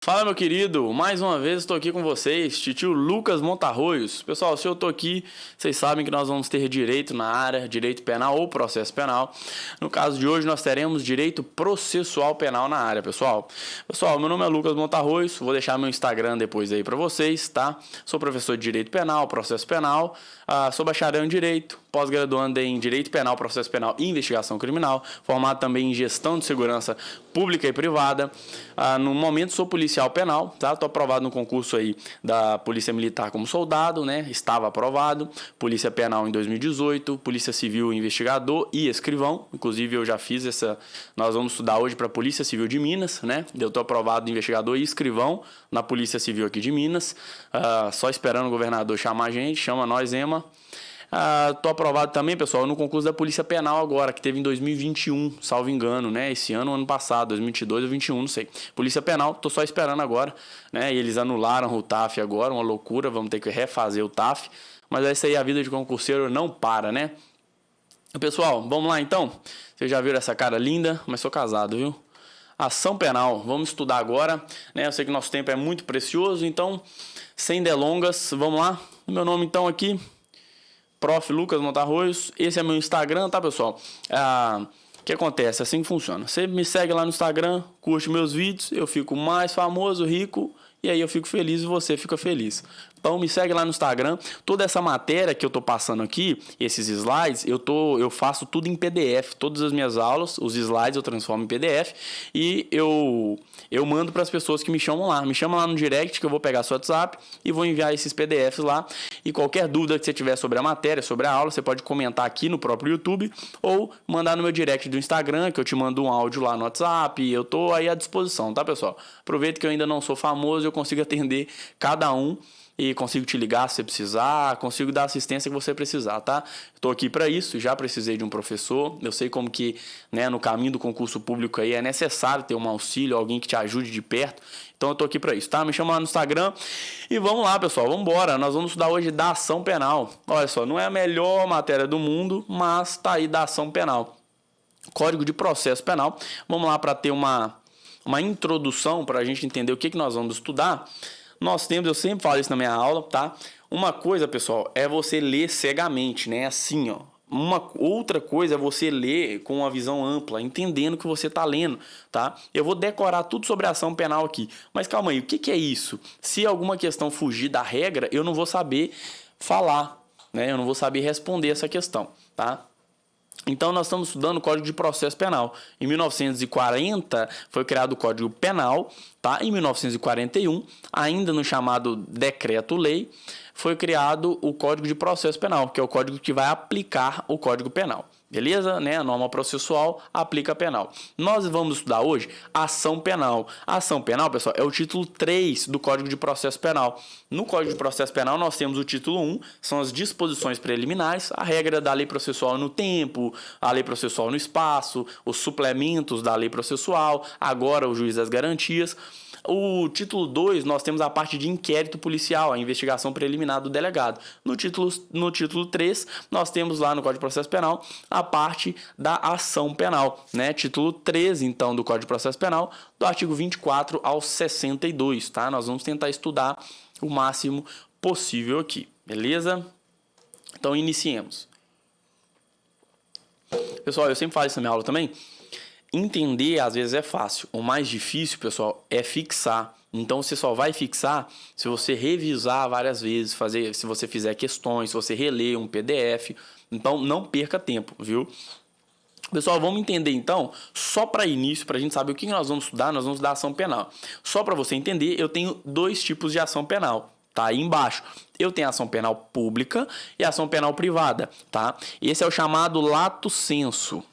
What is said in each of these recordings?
Fala, meu querido, mais uma vez estou aqui com vocês, titio Lucas Montarroios. Pessoal, se eu estou aqui, vocês sabem que nós vamos ter direito na área, direito penal ou processo penal. No caso de hoje, nós teremos direito processual penal na área, pessoal. Pessoal, meu nome é Lucas Montarroios, vou deixar meu Instagram depois aí para vocês, tá? Sou professor de direito penal, processo penal, sou bacharel em direito, pós-graduando em direito penal, processo penal e investigação criminal, formado também em gestão de segurança pública e privada. No momento sou policial penal, tá? Tô aprovado no concurso aí da Polícia Militar como soldado, né? Estava aprovado. Polícia Penal em 2018, Polícia Civil investigador e escrivão. Inclusive eu já fiz essa, nós vamos estudar hoje para a Polícia Civil de Minas, né? Eu tô aprovado investigador e escrivão na Polícia Civil aqui de Minas. Só esperando o governador chamar a gente, chama nós, Ema. Tô aprovado também, pessoal, no concurso da Polícia Penal agora, que teve em 2021, salvo engano, né? Esse ano, ano passado, 2022 ou 2021, não sei. Polícia Penal, tô só esperando agora, né? E eles anularam o TAF agora, uma loucura, vamos ter que refazer o TAF. Mas essa aí, a vida de concurseiro não para, né? Pessoal, vamos lá então? Vocês já viram essa cara linda? Mas sou casado, viu? Ação penal, vamos estudar agora, né? Eu sei que nosso tempo é muito precioso, então, sem delongas, vamos lá? Meu nome então aqui... Prof. Lucas Montarroios, esse é meu Instagram, tá, pessoal? O que acontece? Assim que funciona. Você me segue lá no Instagram, curte meus vídeos, eu fico mais famoso, rico, e aí eu fico feliz e você fica feliz. Então me segue lá no Instagram. Toda essa matéria que eu tô passando aqui, esses slides, eu faço tudo em PDF. Todas as minhas aulas, os slides eu transformo em PDF e eu mando para as pessoas que me chamam lá. Me chama lá no direct que eu vou pegar seu WhatsApp e vou enviar esses PDFs lá. E qualquer dúvida que você tiver sobre a matéria, sobre a aula, você pode comentar aqui no próprio YouTube ou mandar no meu direct do Instagram, que eu te mando um áudio lá no WhatsApp. E eu tô aí à disposição, tá, pessoal? Aproveita que eu ainda não sou famoso, eu consigo atender cada um. E consigo te ligar se você precisar, consigo dar a assistência que você precisar, tá? Estou aqui para isso, já precisei de um professor, eu sei como que, né, no caminho do concurso público aí é necessário ter um auxílio, alguém que te ajude de perto, então eu estou aqui para isso, tá? Me chama lá no Instagram e vamos lá, pessoal, vamos embora, nós vamos estudar hoje da ação penal. Olha só, não é a melhor matéria do mundo, mas tá aí da ação penal. Código de Processo Penal, vamos lá para ter uma introdução, para a gente entender o que nós vamos estudar. Nós temos, eu sempre falo isso na minha aula, tá? Uma coisa, pessoal, é você ler cegamente, né? Assim, ó. Uma outra coisa é você ler com uma visão ampla, entendendo o que você está lendo, tá? Eu vou decorar tudo sobre a ação penal aqui. Mas calma aí, o que é isso? Se alguma questão fugir da regra, eu não vou saber falar, né? Eu não vou saber responder essa questão, tá? Então, nós estamos estudando o Código de Processo Penal. Em 1940, foi criado o Código Penal, tá? Em 1941, ainda no chamado Decreto-Lei, foi criado o Código de Processo Penal, que é o código que vai aplicar o Código Penal. Beleza? Né? A norma processual aplica penal. Nós vamos estudar hoje ação penal. A ação penal, pessoal, é o título 3 do Código de Processo Penal. No Código de Processo Penal, nós temos o título 1, são as disposições preliminares, a regra da lei processual no tempo, a lei processual no espaço, os suplementos da lei processual, agora o juiz das garantias. O título 2, nós temos a parte de inquérito policial, a investigação preliminar do delegado. No título 3, nós temos lá no Código de Processo Penal a parte da ação penal, né? Título 13, então, do Código de Processo Penal, do artigo 24 ao 62, tá? Nós vamos tentar estudar o máximo possível aqui, beleza? Então, iniciemos. Pessoal, eu sempre falo isso na minha aula também. Entender, às vezes, é fácil. O mais difícil, pessoal, é fixar. Então, você só vai fixar se você revisar várias vezes, se você fizer questões, se você reler um PDF. Então, não perca tempo, viu? Pessoal, vamos entender, então, só para início, para a gente saber o que nós vamos estudar, nós vamos estudar ação penal. Só para você entender, eu tenho dois tipos de ação penal. Tá aí embaixo. Eu tenho ação penal pública e ação penal privada, tá? Esse é o chamado lato sensu.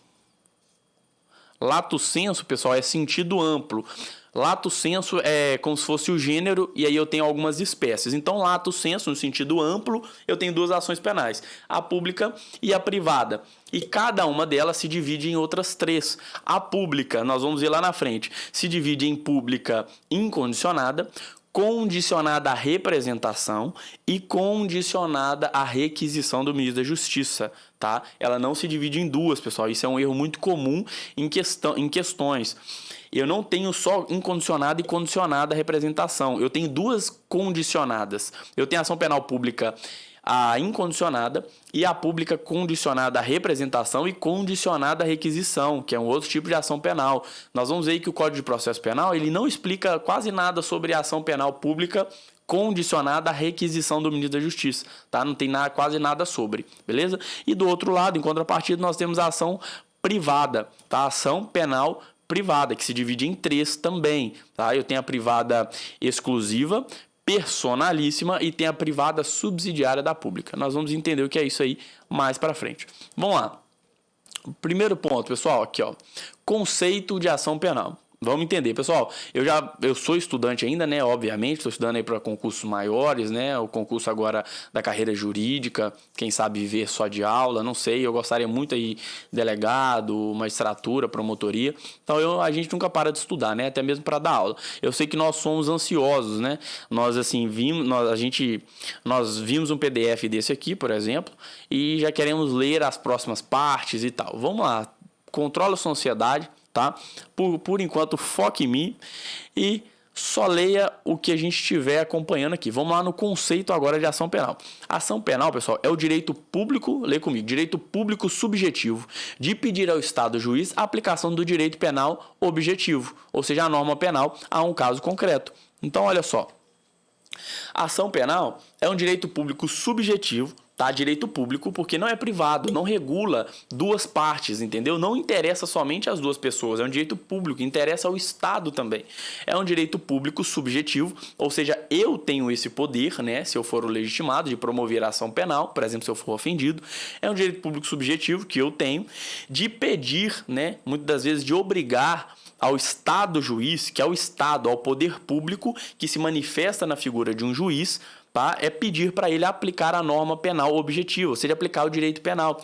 Lato sensu, pessoal, é sentido amplo. Lato sensu é como se fosse o gênero e aí eu tenho algumas espécies. Então, lato sensu, no sentido amplo, eu tenho duas ações penais, a pública e a privada. E cada uma delas se divide em outras três. A pública, nós vamos ver lá na frente, se divide em pública incondicionada, condicionada à representação e condicionada à requisição do ministro da Justiça, tá? Ela não se divide em duas, pessoal. Isso é um erro muito comum em questões. Eu não tenho só incondicionada e condicionada à representação. Eu tenho duas condicionadas. Eu tenho a ação penal pública a incondicionada e a pública condicionada à representação e condicionada à requisição, que é um outro tipo de ação penal. Nós vamos ver que o Código de Processo Penal ele não explica quase nada sobre a ação penal pública condicionada à requisição do ministro da Justiça, tá? Não tem nada, quase nada sobre, beleza? E do outro lado, em contrapartida, nós temos a ação privada, tá? A ação penal privada, que se divide em três também, tá? Eu tenho a privada exclusiva, personalíssima e tem a privada subsidiária da pública. Nós vamos entender o que é isso aí mais para frente. Vamos lá. Primeiro ponto, pessoal, aqui, ó. Conceito de ação penal. Vamos entender, pessoal. Eu sou estudante ainda, né? Obviamente, estou estudando aí para concursos maiores, né? O concurso agora da carreira jurídica, quem sabe viver só de aula, não sei. Eu gostaria muito aí delegado, magistratura, promotoria. Então a gente nunca para de estudar, né? Até mesmo para dar aula. Eu sei que nós somos ansiosos, né? Nós assim nós vimos um PDF desse aqui, por exemplo, e já queremos ler as próximas partes e tal. Vamos lá. Controla a sua ansiedade. Tá? Por enquanto, foque em mim e só leia o que a gente estiver acompanhando aqui. Vamos lá no conceito agora de ação penal. Ação penal, pessoal, é o direito público, lê comigo, direito público subjetivo de pedir ao Estado juiz a aplicação do direito penal objetivo, ou seja, a norma penal a um caso concreto. Então, olha só, a ação penal é um direito público subjetivo, tá? Direito público porque não é privado, não regula duas partes, entendeu? Não interessa somente as duas pessoas, é um direito público, interessa ao Estado também. É um direito público subjetivo, ou seja, eu tenho esse poder, né? Se eu for o legitimado de promover a ação penal, por exemplo, se eu for ofendido, é um direito público subjetivo que eu tenho de pedir, né? Muitas das vezes de obrigar ao Estado juiz, que é o Estado, ao poder público que se manifesta na figura de um juiz, tá? É pedir para ele aplicar a norma penal objetiva, ou seja, aplicar o direito penal.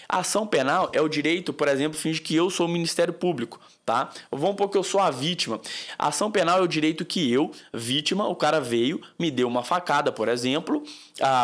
A ação penal é o direito, por exemplo, finge que eu sou o Ministério Público, tá? Vamos supor que eu sou a vítima. A ação penal é o direito que eu, vítima, o cara veio, me deu uma facada, por exemplo,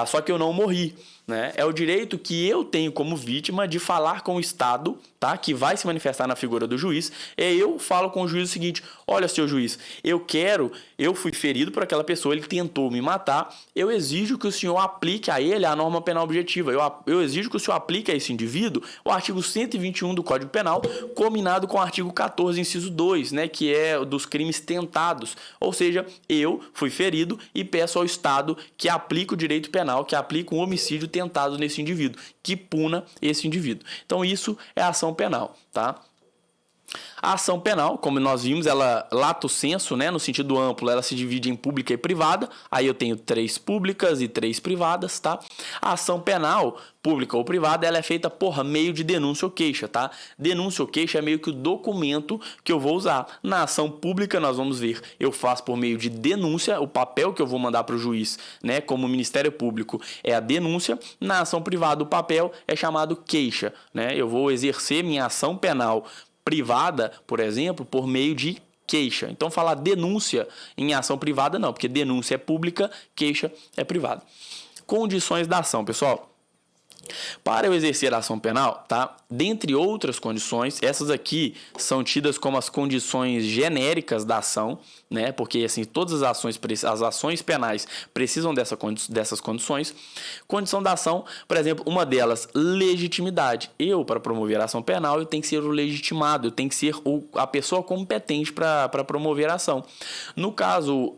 só que eu não morri. Né? É o direito que eu tenho como vítima de falar com o Estado, tá? Que vai se manifestar na figura do juiz. Eu falo com o juiz o seguinte: olha, seu juiz, eu fui ferido por aquela pessoa, ele tentou me matar, eu exijo que o senhor aplique a ele a norma penal objetiva. Eu exijo que o senhor aplique a esse indivíduo o artigo 121 do Código Penal, combinado com o artigo 14, inciso 2, né? Que é dos crimes tentados. Ou seja, eu fui ferido e peço ao Estado que aplique o direito penal, que aplique um homicídio tentado nesse indivíduo, que puna esse indivíduo. Então isso é ação penal, tá? A ação penal, como nós vimos, ela lato sensu, né, no sentido amplo, ela se divide em pública e privada. Aí eu tenho 3 públicas e 3 privadas, tá? A ação penal, pública ou privada, ela é feita por meio de denúncia ou queixa, tá? Denúncia ou queixa é meio que o documento que eu vou usar. Na ação pública, nós vamos ver, eu faço por meio de denúncia, o papel que eu vou mandar para o juiz, né, como Ministério Público, é a denúncia. Na ação privada, o papel é chamado queixa, né? Eu vou exercer minha ação penal privada, por exemplo, por meio de queixa. Então, falar denúncia em ação privada não, porque denúncia é pública, queixa é privada. Condições da ação, pessoal. Para eu exercer a ação penal, tá? Dentre outras condições, essas aqui são tidas como as condições genéricas da ação, né? Porque assim, todas as ações penais precisam dessas condições. Condição da ação, por exemplo, uma delas, legitimidade. Para promover a ação penal, eu tenho que ser o legitimado, eu tenho que ser a pessoa competente para promover a ação. No caso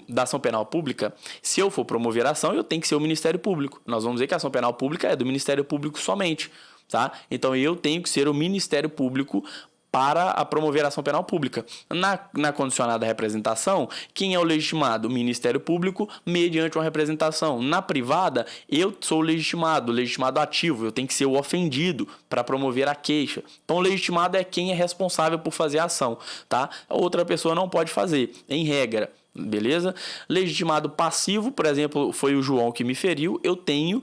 da ação penal pública, se eu for promover a ação, eu tenho que ser o Ministério Público. Nós vamos ver que a ação penal pública é do Ministério Público somente, tá? Então eu tenho que ser o Ministério Público para a promover a ação penal pública. Na condicionada representação, quem é o legitimado? O Ministério Público, mediante uma representação. Na privada, eu sou o legitimado ativo, eu tenho que ser o ofendido para promover a queixa. Então, o legitimado é quem é responsável por fazer a ação, tá? Outra pessoa não pode fazer, em regra. Beleza? Legitimado passivo, por exemplo, foi o João que me feriu, eu tenho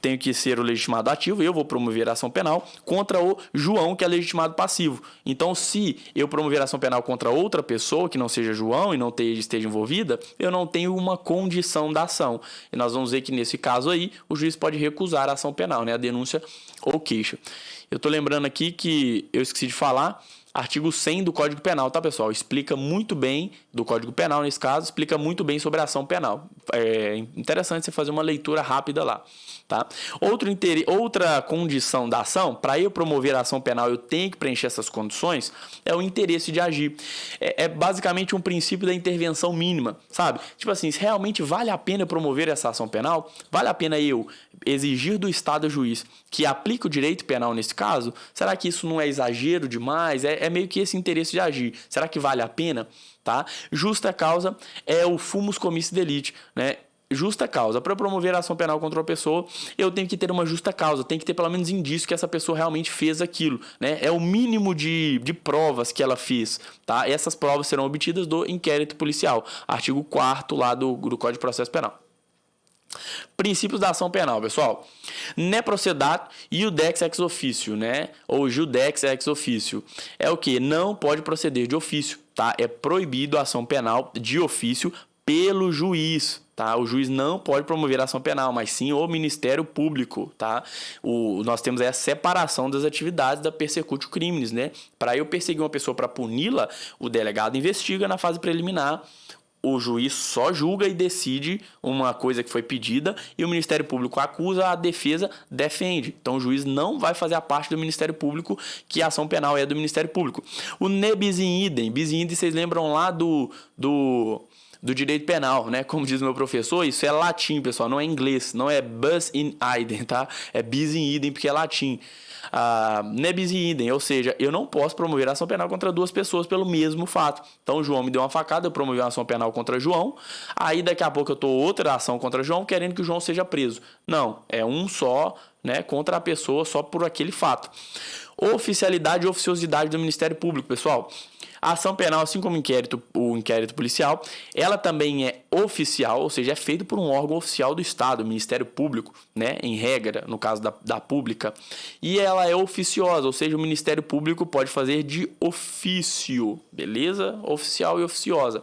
tenho que ser o legitimado ativo, eu vou promover a ação penal contra o João, que é legitimado passivo. Então, se eu promover a ação penal contra outra pessoa, que não seja João e não esteja envolvida, eu não tenho uma condição da ação. E nós vamos ver que, nesse caso aí, o juiz pode recusar a ação penal, né? A denúncia ou queixa. Eu estou lembrando aqui que eu esqueci de falar, artigo 100 do Código Penal, tá, pessoal? Explica muito bem, do Código Penal, nesse caso, explica muito bem sobre a ação penal. É interessante você fazer uma leitura rápida lá, tá? Outra condição da ação, para eu promover a ação penal, eu tenho que preencher essas condições, é o interesse de agir. É basicamente um princípio da intervenção mínima, sabe? Tipo assim, se realmente vale a pena promover essa ação penal, vale a pena eu exigir do Estado juiz que aplique o direito penal nesse caso? Será que isso não é exagero demais? É meio que esse interesse de agir. Será que vale a pena? Tá? Justa causa é o fumus comissi delicti, né? Justa causa. Para promover a ação penal contra uma pessoa, eu tenho que ter uma justa causa, tem que ter pelo menos indício que essa pessoa realmente fez aquilo, né? É o mínimo de provas que ela fez, tá? Essas provas serão obtidas do inquérito policial, artigo 4º lá do Código de Processo Penal. Princípios da ação penal, pessoal. Ne procedat iudex ex officio, né? Ou judex ex officio. É o que? Não pode proceder de ofício, tá? É proibido a ação penal de ofício pelo juiz, tá? O juiz não pode promover a ação penal, mas sim o Ministério Público, tá? Nós temos aí a separação das atividades da persecutio criminis, né? Para eu perseguir uma pessoa para puni-la, o delegado investiga na fase preliminar, o juiz só julga e decide uma coisa que foi pedida e o Ministério Público acusa, a defesa defende. Então o juiz não vai fazer a parte do Ministério Público, que a ação penal é do Ministério Público. O ne bis in idem, vocês lembram lá do direito penal, né? Como diz meu professor, isso é latim, pessoal, não é inglês, não é bis in idem, tá? É bis in idem porque é latim. Ne bis in idem, ou seja, eu não posso promover ação penal contra duas pessoas pelo mesmo fato. Então o João me deu uma facada, eu promovi uma ação penal contra João, aí daqui a pouco eu tô outra ação contra João querendo que o João seja preso. Não, é um só, né, contra a pessoa só por aquele fato. Oficialidade e oficiosidade do Ministério Público, pessoal. A ação penal, assim como o inquérito policial, ela também é oficial, ou seja, é feito por um órgão oficial do Estado, o Ministério Público, né, em regra, no caso da pública. E ela é oficiosa, ou seja, o Ministério Público pode fazer de ofício, beleza? Oficial e oficiosa.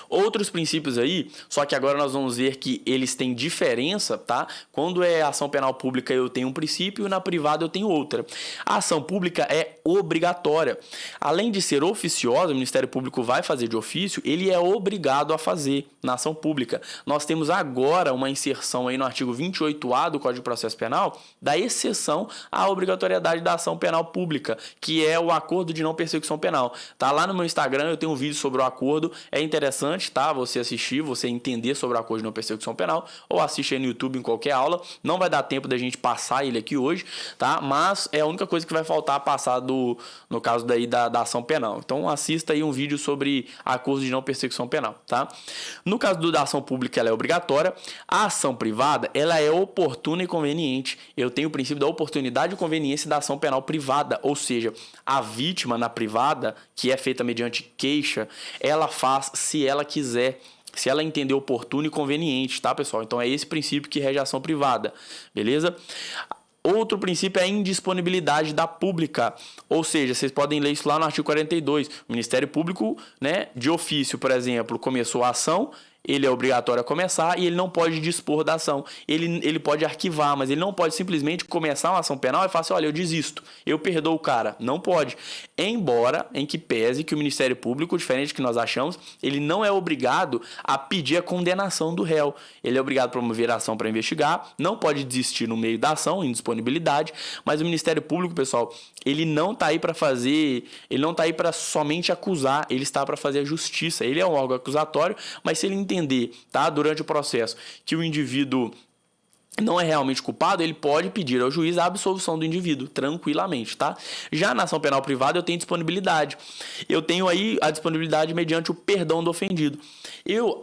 Outros princípios aí, só que agora nós vamos ver que eles têm diferença, tá? Quando é ação penal pública eu tenho um princípio e na privada eu tenho outra. A ação pública é obrigatória. Além de ser oficiosa, o Ministério Público vai fazer de ofício, ele é obrigado a fazer na ação pública. Nós temos agora uma inserção aí no artigo 28A do Código de Processo Penal da exceção à obrigatoriedade da ação penal pública, que é o acordo de não persecução penal. Tá lá no meu Instagram, eu tenho um vídeo sobre o acordo, é interessante, tá? Você assistir, você entender sobre o acordo de não persecução penal, ou assiste aí no YouTube em qualquer aula. Não vai dar tempo da gente passar ele aqui hoje, tá? Mas é a única coisa que vai faltar passar no caso daí da ação penal. Então assista aí um vídeo sobre acordo de não persecução penal, tá? No caso da ação pública, ela é obrigatória. A ação privada, ela é oportuna e conveniente. Eu tenho o princípio da oportunidade e conveniência da ação penal privada, ou seja, a vítima na privada, que é feita mediante queixa, ela faz se ela quiser, se ela entender oportuno e conveniente, tá, pessoal? Então é esse princípio que rege a ação privada, beleza? Outro princípio é a indisponibilidade da pública, ou seja, vocês podem ler isso lá no artigo 42. O Ministério Público, né, de ofício, por exemplo, começou a ação, ele é obrigatório a começar e ele não pode dispor da ação. Ele pode arquivar, mas ele não pode simplesmente começar uma ação penal e falar assim, olha, eu desisto, eu perdoo o cara. Não pode. Embora, em que pese que o Ministério Público, diferente do que nós achamos, ele não é obrigado a pedir a condenação do réu. Ele é obrigado a promover a ação para investigar, não pode desistir no meio da ação, indisponibilidade, mas o Ministério Público, pessoal, ele não está aí para fazer, ele não está aí para somente acusar, ele está para fazer a justiça. Ele é um órgão acusatório, mas se ele entender, tá, durante o processo que o indivíduo não é realmente culpado, ele pode pedir ao juiz a absolvição do indivíduo, tranquilamente, tá? Já na ação penal privada eu tenho disponibilidade. Eu tenho aí a disponibilidade mediante o perdão do ofendido.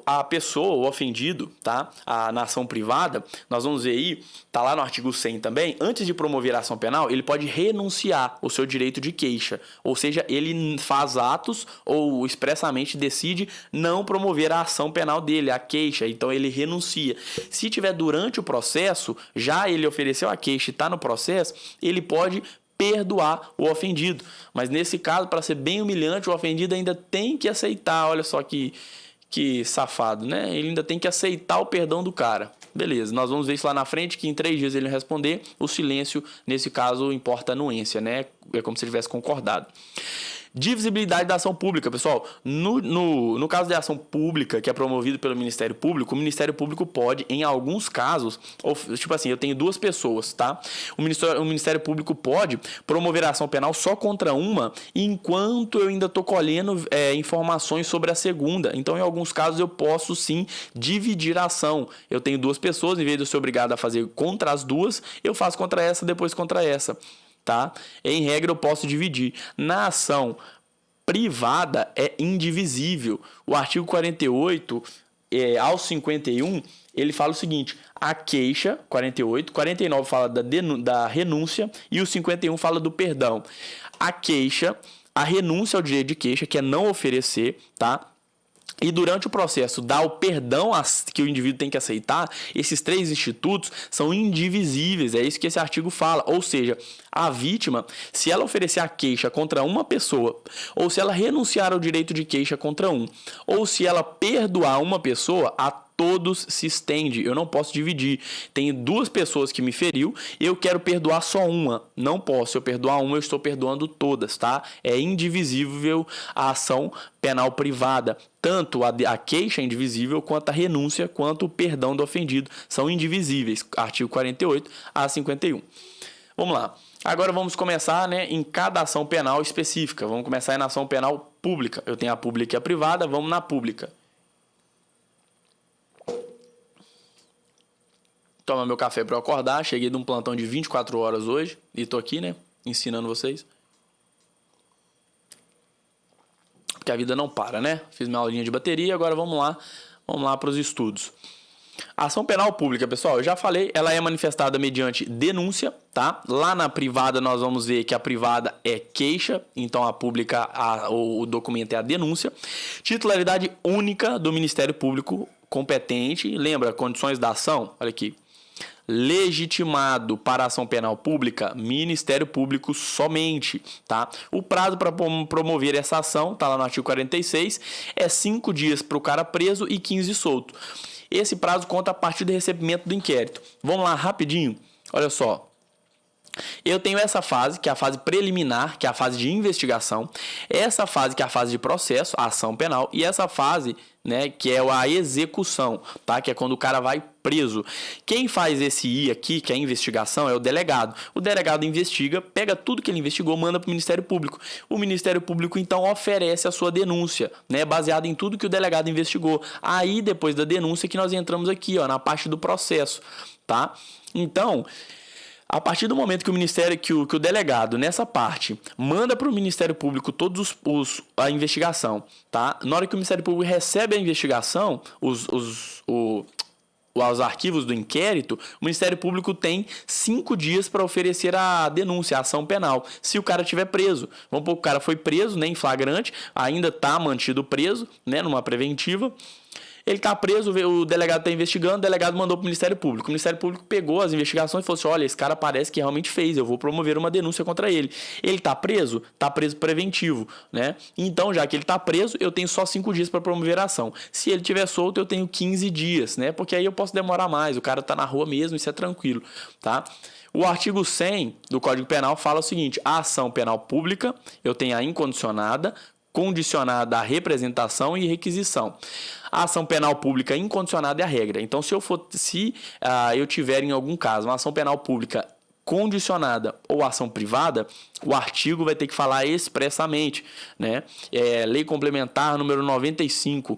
A pessoa, o ofendido, tá? Na ação privada, nós vamos ver aí, tá lá no artigo 100 também, antes de promover a ação penal, ele pode renunciar o seu direito de queixa. Ou seja, ele faz atos ou expressamente decide não promover a ação penal dele, a queixa, então ele renuncia. Se tiver durante o processo, processo, já ele ofereceu a queixa e está no processo, ele pode perdoar o ofendido. Mas nesse caso, para ser bem humilhante, o ofendido ainda tem que aceitar. Olha só que safado, né? Ele ainda tem que aceitar o perdão do cara. Beleza, nós vamos ver isso lá na frente, que em 3 dias ele responder. O silêncio, nesse caso, importa a anuência, né? É como se ele tivesse concordado. Divisibilidade da ação pública, pessoal. No caso de ação pública, que é promovido pelo Ministério Público, o Ministério Público pode, em alguns casos, tipo assim, eu tenho 2 pessoas, tá? O Ministério Público pode promover a ação penal só contra uma, enquanto eu ainda estou colhendo informações sobre a segunda. Então, em alguns casos, eu posso sim dividir a ação. Eu tenho 2 pessoas, em vez de eu ser obrigado a fazer contra as 2, eu faço contra essa, depois contra essa. Tá? Em regra, eu posso dividir. Na ação privada, é indivisível. O artigo 48, ao 51, ele fala o seguinte: a queixa, 48, 49 fala da renúncia e o 51 fala do perdão. A queixa, a renúncia ao direito de queixa, que é não oferecer, tá? E durante o processo dá o perdão que o indivíduo tem que aceitar, esses 3 institutos são indivisíveis, é isso que esse artigo fala. Ou seja, a vítima, se ela oferecer a queixa contra uma pessoa, ou se ela renunciar ao direito de queixa contra um, ou se ela perdoar uma pessoa, a todos se estende. Eu não posso dividir. Tem 2 pessoas que me feriu, eu quero perdoar só uma. Não posso. Se eu perdoar uma, eu estou perdoando todas, tá? É indivisível a ação penal privada. Tanto a queixa é indivisível, quanto a renúncia, quanto o perdão do ofendido são indivisíveis. Artigo 48 a 51. Vamos lá. Agora vamos começar, né, em cada ação penal específica. Vamos começar na ação penal pública. Eu tenho a pública e a privada, vamos na pública. Toma meu café para eu acordar. Cheguei de um plantão de 24 horas hoje e tô aqui, né, ensinando vocês. Porque a vida não para, né? Fiz minha aulinha de bateria, agora vamos lá para os estudos. A ação penal pública, pessoal, eu já falei, ela é manifestada mediante denúncia, tá? Lá na privada nós vamos ver que a privada é queixa, então a pública, o documento é a denúncia. Titularidade única do Ministério Público competente. Lembra, condições da ação? Olha aqui. Legitimado para ação penal pública, Ministério Público somente, tá? O prazo para promover essa ação, tá lá no artigo 46, é 5 dias para o cara preso e 15 solto. Esse prazo conta a partir do recebimento do inquérito. Vamos lá, rapidinho. Olha só. Eu tenho essa fase, que é a fase preliminar, que é a fase de investigação. Essa fase, que é a fase de processo, a ação penal. E essa fase, né, que é a execução, tá? Que é quando o cara vai preso. Quem faz esse I aqui, que é a investigação, é o delegado. O delegado investiga, pega tudo que ele investigou, manda para o Ministério Público. O Ministério Público, então, oferece a sua denúncia, né, baseado em tudo que o delegado investigou. Aí, depois da denúncia, que nós entramos aqui, ó, na parte do processo, tá? Então, a partir do momento que o Ministério, que o delegado, nessa parte, manda para o Ministério Público todos a investigação, tá? Na hora que o Ministério Público recebe a investigação, os arquivos do inquérito, o Ministério Público tem 5 dias para oferecer a denúncia, a ação penal, se o cara estiver preso. Vamos supor que o cara foi preso, né, em flagrante, ainda está mantido preso, né, numa preventiva. Ele está preso, o delegado está investigando, o delegado mandou para o Ministério Público. O Ministério Público pegou as investigações e falou assim: olha, esse cara parece que realmente fez, eu vou promover uma denúncia contra ele. Ele está preso? Está preso preventivo, né? Então, já que ele está preso, eu tenho só 5 dias para promover a ação. Se ele estiver solto, eu tenho 15 dias, né? Porque aí eu posso demorar mais, o cara está na rua mesmo, isso é tranquilo, tá? O artigo 100 do Código Penal fala o seguinte: a ação penal pública, eu tenho a incondicionada, condicionada à representação e requisição. A ação penal pública incondicionada é a regra. Então, se eu tiver em algum caso uma ação penal pública condicionada ou ação privada, o artigo vai ter que falar expressamente, né? Lei Complementar número 95.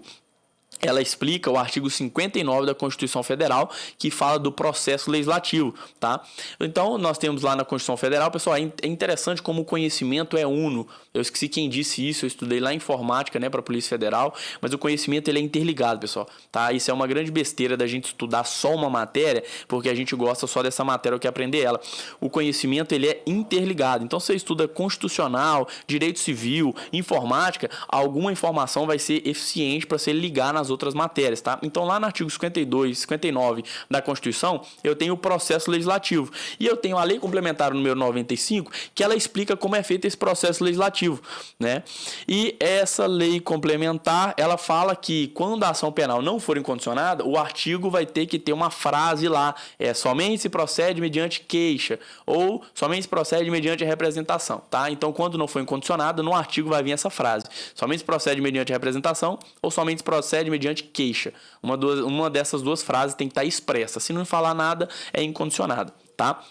Ela explica o artigo 59 da Constituição Federal, que fala do processo legislativo, tá? Então, nós temos lá na Constituição Federal, pessoal, é interessante como o conhecimento é uno. Eu esqueci quem disse isso, eu estudei lá em informática, né, para a Polícia Federal, mas o conhecimento ele é interligado, pessoal, tá? Isso é uma grande besteira da gente estudar só uma matéria, porque a gente gosta só dessa matéria, ou quer aprender ela. O conhecimento, ele é interligado. Então, você estuda constitucional, direito civil, informática, alguma informação vai ser eficiente para você ligar nas nas outras matérias, tá? Então, lá no artigo 52, 59 da Constituição, eu tenho o processo legislativo. E eu tenho a Lei Complementar número 95, que ela explica como é feito esse processo legislativo, né? E essa lei complementar, ela fala que quando a ação penal não for incondicionada, o artigo vai ter que ter uma frase lá, somente se procede mediante queixa, ou somente se procede mediante representação, tá? Então, quando não for incondicionada, no artigo vai vir essa frase: somente se procede mediante representação ou somente se procede mediante queixa. Uma dessas duas frases tem que estar expressa. Se não falar nada, é incondicionada, tá?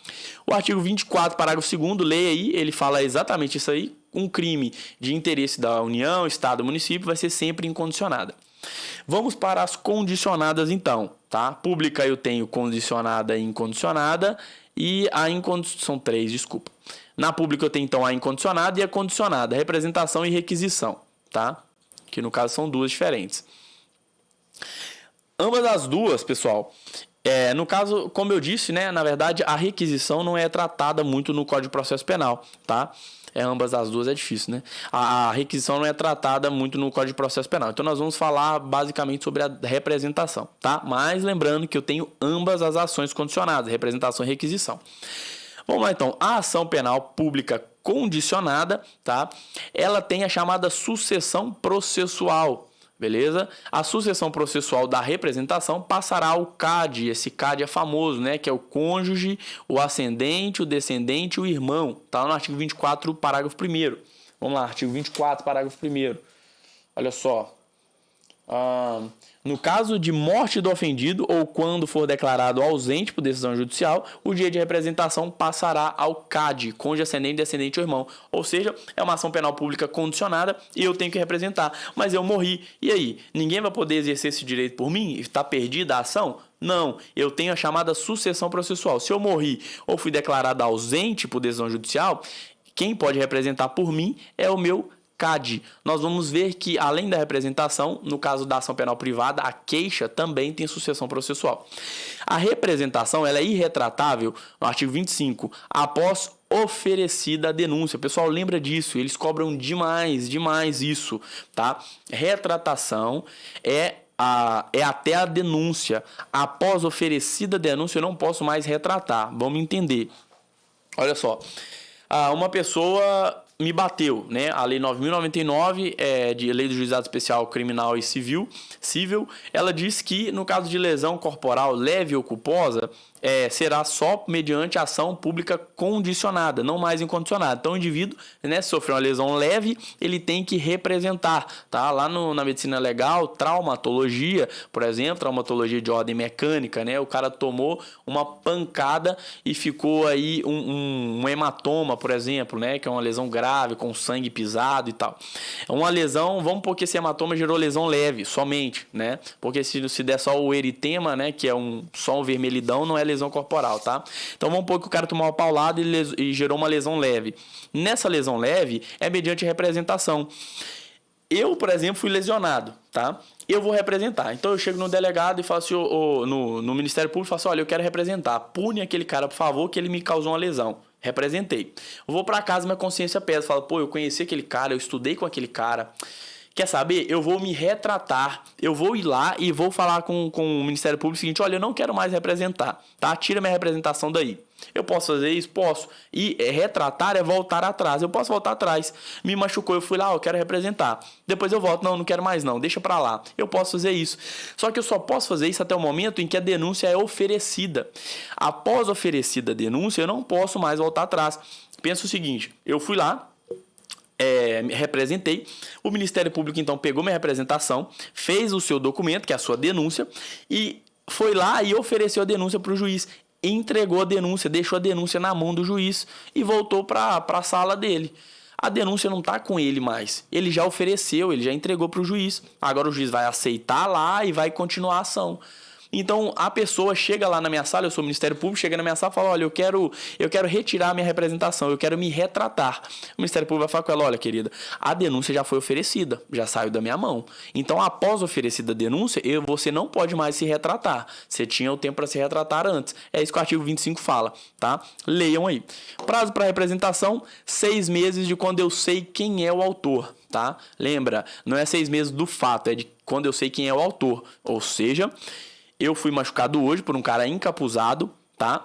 O artigo 24, parágrafo 2º, leia aí, ele fala exatamente isso aí: um crime de interesse da União, Estado, município vai ser sempre incondicionada. Vamos para as condicionadas então, tá? Pública eu tenho condicionada e incondicionada, e a incondicionada, são 3, desculpa. Na pública eu tenho então a incondicionada e a condicionada, representação e requisição, tá? Que no caso são duas diferentes. Ambas as duas, pessoal, no caso, como eu disse, né, na verdade a requisição não é tratada muito no Código de Processo Penal, tá? Ambas as duas é difícil, né? A requisição não é tratada muito no Código de Processo Penal. Então, nós vamos falar basicamente sobre a representação, tá? Mas lembrando que eu tenho ambas as ações condicionadas, representação e requisição. Vamos lá, então. A ação penal pública condicionada, tá? Ela tem a chamada sucessão processual. Beleza? A sucessão processual da representação passará ao CAD. Esse CAD é famoso, né? Que é o cônjuge, o ascendente, o descendente e o irmão. Tá no artigo 24, parágrafo 1º. Vamos lá, artigo 24, parágrafo 1º. Olha só. No caso de morte do ofendido ou quando for declarado ausente por decisão judicial, o dia de representação passará ao CAD, cônjuge, ascendente, descendente ou irmão. Ou seja, é uma ação penal pública condicionada e eu tenho que representar. Mas eu morri. E aí? Ninguém vai poder exercer esse direito por mim? Está perdida a ação? Não, eu tenho a chamada sucessão processual. Se eu morri ou fui declarado ausente por decisão judicial, quem pode representar por mim é o meu CAD. Nós vamos ver que, além da representação, no caso da ação penal privada, a queixa também tem sucessão processual. A representação ela é irretratável, no artigo 25, após oferecida a denúncia. Pessoal, lembra disso, eles cobram demais isso, tá? Retratação é até a denúncia. Após oferecida a denúncia, eu não posso mais retratar. Vamos entender. Olha só, uma pessoa me bateu, né? A Lei 9.099, de Lei do Juizado Especial Criminal e Civil, ela diz que, no caso de lesão corporal leve ou culposa, será só mediante ação pública condicionada, não mais incondicionada. Então, o indivíduo, né, se sofreu uma lesão leve, ele tem que representar, tá? Lá na medicina legal, traumatologia, por exemplo, traumatologia de ordem mecânica, né? O cara tomou uma pancada e ficou aí um hematoma, por exemplo, né? Que é uma lesão grave, com sangue pisado e tal. É uma lesão, vamos pôr que esse hematoma gerou lesão leve, somente, né? Porque se der só o eritema, né, que é só um vermelhidão, não é lesão corporal, tá? Então vamos pôr que o cara tomou uma paulada e gerou uma lesão leve. Nessa lesão leve é mediante representação. Eu, por exemplo, fui lesionado, tá? Eu vou representar. Então eu chego no delegado e falo assim, no Ministério Público, e falo assim: olha, eu quero representar. Pune aquele cara, por favor, que ele me causou uma lesão. Representei. Eu vou para casa, minha consciência pesa. Falo, pô, eu conheci aquele cara, eu estudei com aquele cara. Quer saber? Eu vou me retratar. Eu vou ir lá e vou falar com o Ministério Público o seguinte: olha, eu não quero mais representar, tá? Tira minha representação daí. Eu posso fazer isso? Posso. E retratar é voltar atrás. Eu posso voltar atrás. Me machucou, eu fui lá, eu quero representar. Depois eu volto, não quero mais não, deixa pra lá. Eu posso fazer isso. Só que eu só posso fazer isso até o momento em que a denúncia é oferecida. Após oferecida a denúncia, eu não posso mais voltar atrás. Pensa o seguinte: eu fui lá, me representei, o Ministério Público então pegou minha representação, fez o seu documento, que é a sua denúncia, e foi lá e ofereceu a denúncia para o juiz. Entregou a denúncia, deixou a denúncia na mão do juiz e voltou para a sala dele. A denúncia não está com ele mais. Ele já ofereceu, ele já entregou para o juiz. Agora o juiz vai aceitar lá e vai continuar a ação. Então, a pessoa chega lá na minha sala, eu sou o Ministério Público, chega na minha sala e fala, olha, eu quero retirar a minha representação, eu quero me retratar. O Ministério Público vai falar com ela, olha, querida, a denúncia já foi oferecida, já saiu da minha mão. Então, após oferecida a denúncia, você não pode mais se retratar. Você tinha o tempo para se retratar antes. É isso que o artigo 25 fala, tá? Leiam aí. Prazo para representação, 6 meses de quando eu sei quem é o autor, tá? Lembra, não é 6 meses do fato, é de quando eu sei quem é o autor. Ou seja, eu fui machucado hoje por um cara encapuzado, tá?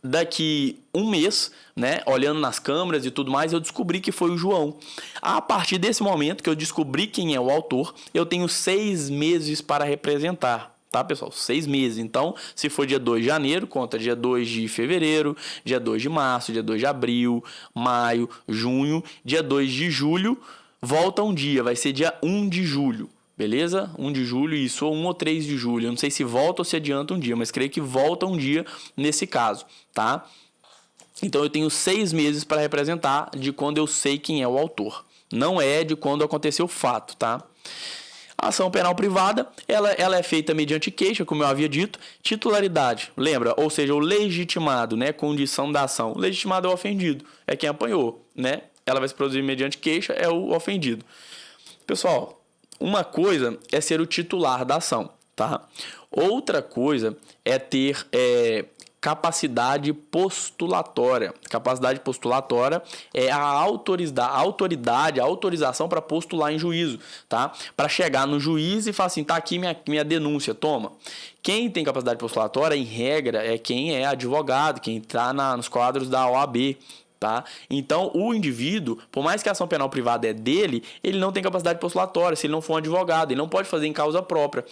Daqui um mês, né, olhando nas câmeras e tudo mais, eu descobri que foi o João. A partir desse momento que eu descobri quem é o autor, eu tenho 6 meses para representar. Tá, pessoal? 6 meses. Então, se for dia 2 de janeiro, conta dia 2 de fevereiro, dia 2 de março, dia 2 de abril, maio, junho, dia 2 de julho, volta um dia, vai ser dia 1 de julho. Beleza? 1 de julho, isso, ou 1 ou 3 de julho. Eu não sei se volta ou se adianta um dia, mas creio que volta um dia nesse caso, tá? Então, eu tenho 6 meses para representar de quando eu sei quem é o autor. Não é de quando aconteceu o fato, tá? A ação penal privada, ela é feita mediante queixa, como eu havia dito, titularidade, lembra? Ou seja, o legitimado, né? Condição da ação. O legitimado é o ofendido, é quem apanhou, né? Ela vai se produzir mediante queixa, é o ofendido. Pessoal, uma coisa é ser o titular da ação, tá? Outra coisa é ter capacidade postulatória. Capacidade postulatória é a autoridade, a autorização para postular em juízo, tá? Para chegar no juiz e falar assim, tá aqui minha denúncia, toma. Quem tem capacidade postulatória, em regra, é quem é advogado, quem está nos quadros da OAB, tá? Então, o indivíduo, por mais que a ação penal privada é dele, ele não tem capacidade postulatória, se ele não for um advogado, ele não pode fazer em causa própria,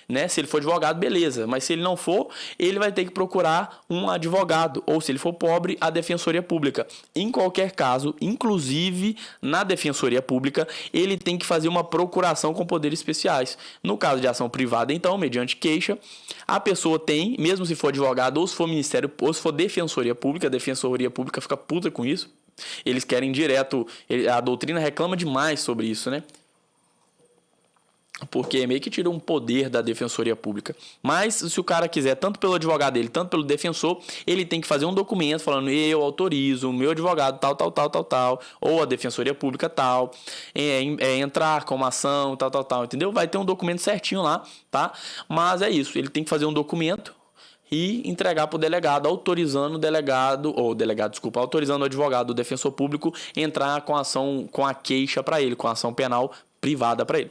né? Se ele for advogado, beleza, mas se ele não for, ele vai ter que procurar um advogado, ou se ele for pobre, a Defensoria Pública. Em qualquer caso, inclusive na Defensoria Pública, ele tem que fazer uma procuração com poderes especiais. No caso de ação privada, então, mediante queixa, a pessoa tem, mesmo se for advogado, ou se for Ministério, ou se for Defensoria Pública, a Defensoria Pública fica puta com isso. Eles querem direto, a doutrina reclama demais sobre isso, né? Porque meio que tira um poder da Defensoria Pública. Mas se o cara quiser, tanto pelo advogado dele, tanto pelo defensor, ele tem que fazer um documento falando, eu autorizo o meu advogado tal, ou a Defensoria Pública tal, entrar com uma ação, tal, entendeu? Vai ter um documento certinho lá, tá? Mas é isso, ele tem que fazer um documento e entregar para o delegado, autorizando o advogado, o defensor público, entrar com a ação, com a queixa para ele, com a ação penal privada para ele.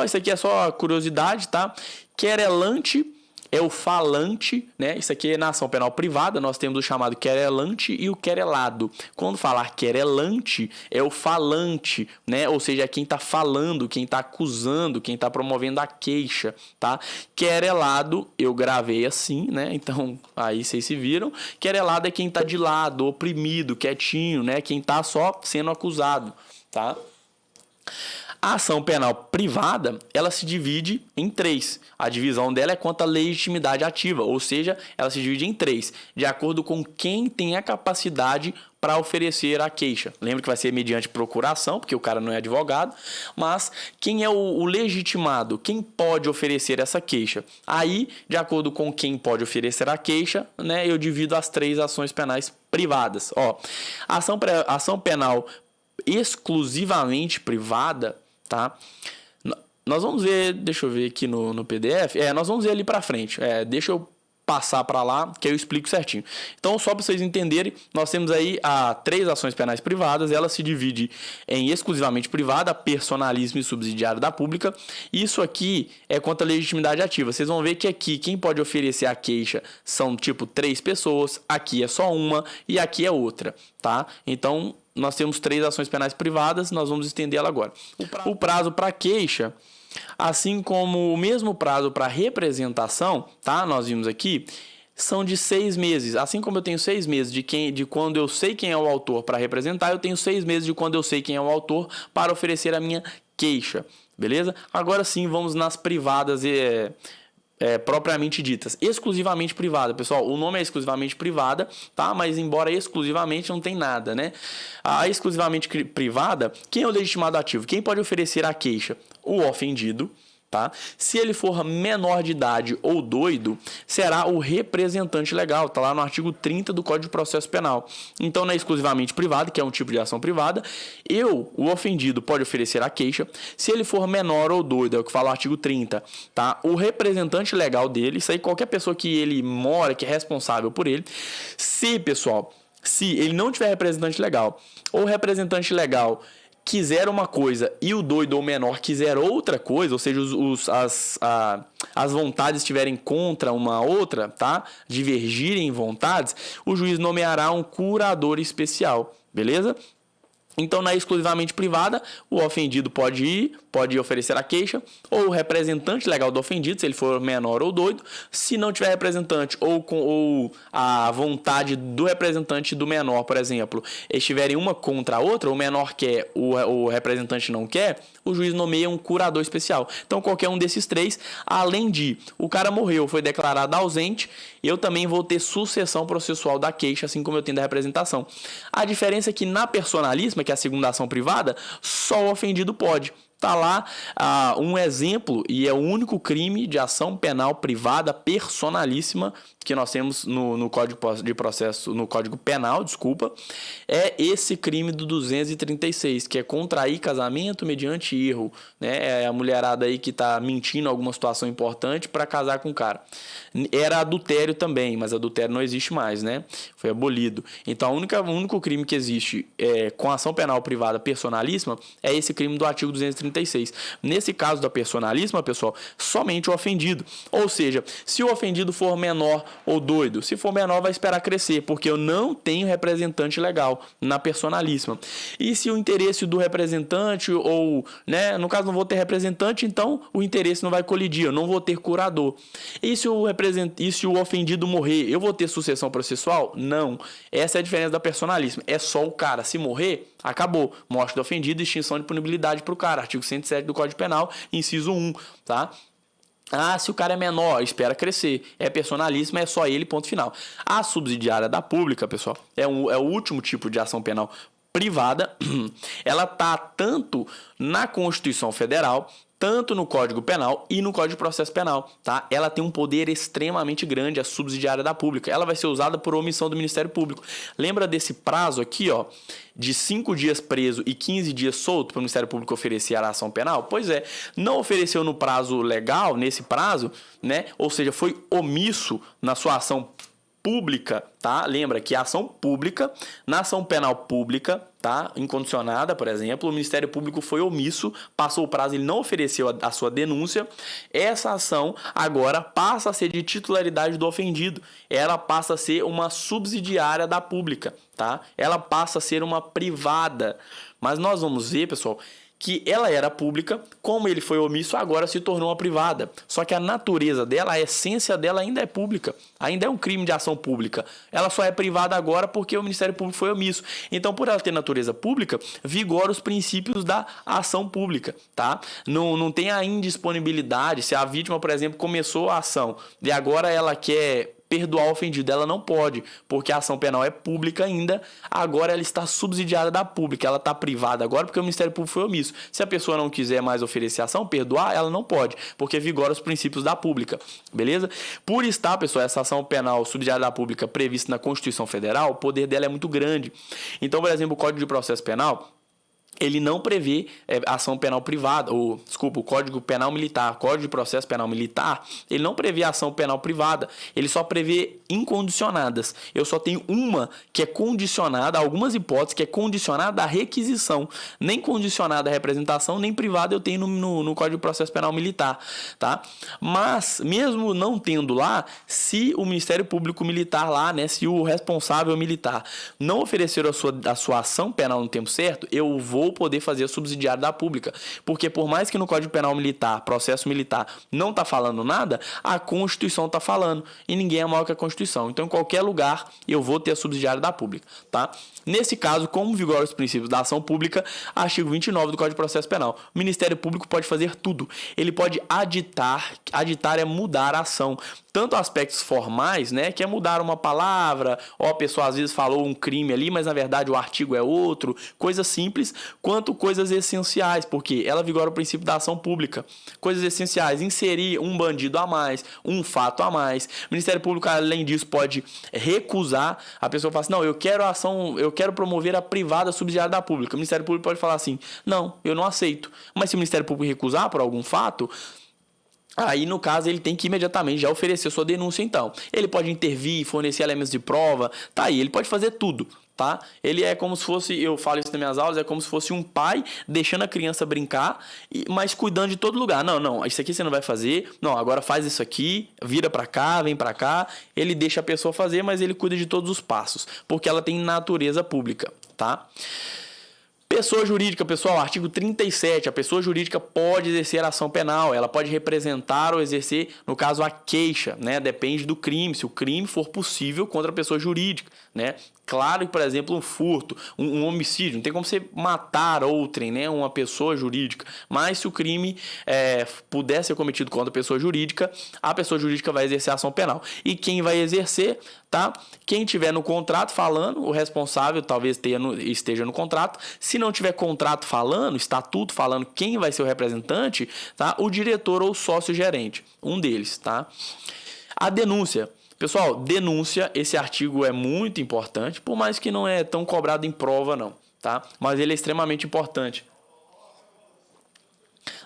Isso aqui é só curiosidade, tá? Querelante é o falante, né? Isso aqui é na ação penal privada, nós temos o chamado querelante e o querelado. Quando falar querelante, é o falante, né? Ou seja, é quem está falando, quem está acusando, quem está promovendo a queixa, tá? Querelado, eu gravei assim, né? Então, aí vocês se viram. Querelado é quem está de lado, oprimido, quietinho, né? Quem está só sendo acusado, tá? A ação penal privada, ela se divide em 3. A divisão dela é quanto à legitimidade ativa, ou seja, ela se divide em 3, de acordo com quem tem a capacidade para oferecer a queixa. Lembra que vai ser mediante procuração, porque o cara não é advogado, mas quem é o legitimado, quem pode oferecer essa queixa? Aí, de acordo com quem pode oferecer a queixa, né, eu divido as 3 ações penais privadas. Ação penal exclusivamente privada, tá? Nós vamos ver, deixa eu ver aqui no PDF, nós vamos ver ali para frente, deixa eu passar para lá que eu explico certinho. Então, só para vocês entenderem, nós temos aí 3 ações penais privadas, ela se divide em exclusivamente privada, personalismo e subsidiário da pública. Isso aqui é quanto à legitimidade ativa. Vocês vão ver que aqui quem pode oferecer a queixa são tipo 3 pessoas, aqui é só uma e aqui é outra, tá? Então, nós temos 3 ações penais privadas, nós vamos estender ela agora. O prazo para queixa, assim como o mesmo prazo para representação, tá? Nós vimos aqui, são de 6 meses. Assim como eu tenho 6 meses de quando eu sei quem é o autor para representar, eu tenho 6 meses de quando eu sei quem é o autor para oferecer a minha queixa, beleza? Agora sim, vamos nas privadas propriamente ditas, exclusivamente privada, pessoal, o nome é exclusivamente privada, tá? Mas embora exclusivamente não tem nada, né? A exclusivamente privada, quem é o legitimado ativo? Quem pode oferecer a queixa? O ofendido, tá? Se ele for menor de idade ou doido, será o representante legal, tá lá no artigo 30 do Código de Processo Penal. Então, não é exclusivamente privado, que é um tipo de ação privada, o ofendido, pode oferecer a queixa. Se ele for menor ou doido, é o que fala o artigo 30, tá? O representante legal dele, isso aí qualquer pessoa que ele mora, que é responsável por ele. Se, pessoal, se ele não tiver representante legal, ou representante legal quiser uma coisa e o doido ou menor quiser outra coisa, ou seja, as vontades estiverem contra uma outra, tá? Divergirem em vontades, o juiz nomeará um curador especial, beleza? Então, na exclusivamente privada, o ofendido pode oferecer a queixa, ou o representante legal do ofendido, se ele for menor ou doido. Se não tiver representante, ou a vontade do representante do menor, por exemplo, estiverem uma contra a outra, o menor quer, o representante não quer, o juiz nomeia um curador especial. Então, qualquer um desses três, além de o cara morreu, foi declarado ausente, eu também vou ter sucessão processual da queixa, assim como eu tenho da representação. A diferença é que na personalíssima, que é a segunda ação privada, só o ofendido pode. Está lá um exemplo, e é o único crime de ação penal privada personalíssima que nós temos no Código de Processo, no Código Penal, desculpa, é esse crime do 236, que é contrair casamento mediante erro, né? É a mulherada aí que está mentindo em alguma situação importante para casar com o cara. Era adultério também, mas adultério não existe mais, né? Foi abolido. Então, o único crime que existe com ação penal privada personalíssima é esse crime do artigo 236. Nesse caso da personalíssima, pessoal, somente o ofendido. Ou seja, se o ofendido for menor ou doido, se for menor vai esperar crescer, porque eu não tenho representante legal na personalíssima. E se o interesse do representante ou, né, no caso não vou ter representante, então o interesse não vai colidir, eu não vou ter curador. E se o ofendido morrer, eu vou ter sucessão processual? Não. Essa é a diferença da personalíssima. É só o cara, se morrer, acabou. Morte do ofendido, extinção de punibilidade para o cara. Artigo 107 do Código Penal, inciso 1, tá? Se o cara é menor, espera crescer. É personalíssimo, é só ele, ponto final. A subsidiária da pública, pessoal, é o último tipo de ação penal privada. Ela está tanto na Constituição Federal, tanto no Código Penal e no Código de Processo Penal, tá? Ela tem um poder extremamente grande, a subsidiária da pública. Ela vai ser usada por omissão do Ministério Público. Lembra desse prazo aqui, ó, de 5 dias preso e 15 dias solto para o Ministério Público oferecer a ação penal? Pois é, não ofereceu no prazo legal, nesse prazo, né? Ou seja, foi omisso na sua ação pública, tá? Lembra que a ação pública, na ação penal pública, tá? Incondicionada, por exemplo, o Ministério Público foi omisso, passou o prazo, ele não ofereceu a sua denúncia. Essa ação agora passa a ser de titularidade do ofendido. Ela passa a ser uma subsidiária da pública, tá? Ela passa a ser uma privada. Mas nós vamos ver, pessoal, que ela era pública, como ele foi omisso, agora se tornou uma privada. Só que a natureza dela, a essência dela ainda é pública. Ainda é um crime de ação pública. Ela só é privada agora porque o Ministério Público foi omisso. Então, por ela ter natureza pública, vigora os princípios da ação pública, tá? Não tem a indisponibilidade. Se a vítima, por exemplo, começou a ação e agora ela quer perdoar o ofendido, ela não pode, porque a ação penal é pública ainda, agora ela está subsidiada da pública, ela está privada agora porque o Ministério Público foi omisso. Se a pessoa não quiser mais oferecer ação, perdoar, ela não pode, porque vigora os princípios da pública, beleza? Por estar, pessoal, essa ação penal subsidiada da pública prevista na Constituição Federal, o poder dela é muito grande. Então, por exemplo, o Código de Processo Penal, ele não prevê ação penal privada, o Código Penal Militar, Código de Processo Penal Militar, ele não prevê ação penal privada, ele só prevê incondicionadas. Eu só tenho uma que é condicionada, algumas hipóteses, que é condicionada à requisição, nem condicionada à representação, nem privada eu tenho no Código de Processo Penal Militar, tá? Mas, mesmo não tendo lá, se o Ministério Público Militar lá, né, se o responsável militar não oferecer a sua ação penal no tempo certo, eu vou poder fazer a subsidiária da pública, porque por mais que no Código Penal Militar, processo militar, não está falando nada, a Constituição está falando, e ninguém é maior que a Constituição. Então, em qualquer lugar, eu vou ter a subsidiária da pública, tá? Nesse caso, como vigoram os princípios da ação pública, artigo 29 do Código de Processo Penal, o Ministério Público pode fazer tudo. Ele pode aditar é mudar a ação, tanto aspectos formais, né, que é mudar uma palavra, ou a pessoa às vezes falou um crime ali, mas na verdade o artigo é outro, coisa simples, quanto coisas essenciais, porque ela vigora o princípio da ação pública. Coisas essenciais, inserir um bandido a mais, um fato a mais. O Ministério Público, além disso, pode recusar. A pessoa fala assim, não, eu quero promover a privada subsidiária da pública. O Ministério Público pode falar assim, não, eu não aceito. Mas se o Ministério Público recusar por algum fato, aí, no caso, ele tem que imediatamente já oferecer sua denúncia, então. Ele pode intervir, fornecer elementos de prova, tá aí, ele pode fazer tudo, tá? Ele é como se fosse, eu falo isso nas minhas aulas, é como se fosse um pai deixando a criança brincar, mas cuidando de todo lugar. Não, não, isso aqui você não vai fazer, não, agora faz isso aqui, vira pra cá, vem pra cá. Ele deixa a pessoa fazer, mas ele cuida de todos os passos, porque ela tem natureza pública, tá? Pessoa jurídica, pessoal, artigo 37, a pessoa jurídica pode exercer ação penal, ela pode representar ou exercer, no caso, a queixa, né? Depende do crime, se o crime for possível contra a pessoa jurídica, né? Claro que, por exemplo, um furto, um homicídio, não tem como você matar outrem, né? Uma pessoa jurídica, mas se o crime puder ser cometido contra a pessoa jurídica vai exercer ação penal. E quem vai exercer, tá? Quem tiver no contrato falando, o responsável talvez esteja no contrato. Se não tiver contrato falando, estatuto falando quem vai ser o representante, tá? O diretor ou sócio gerente, um deles, tá? A denúncia. Pessoal, denúncia, esse artigo é muito importante, por mais que não é tão cobrado em prova não, tá? Mas ele é extremamente importante.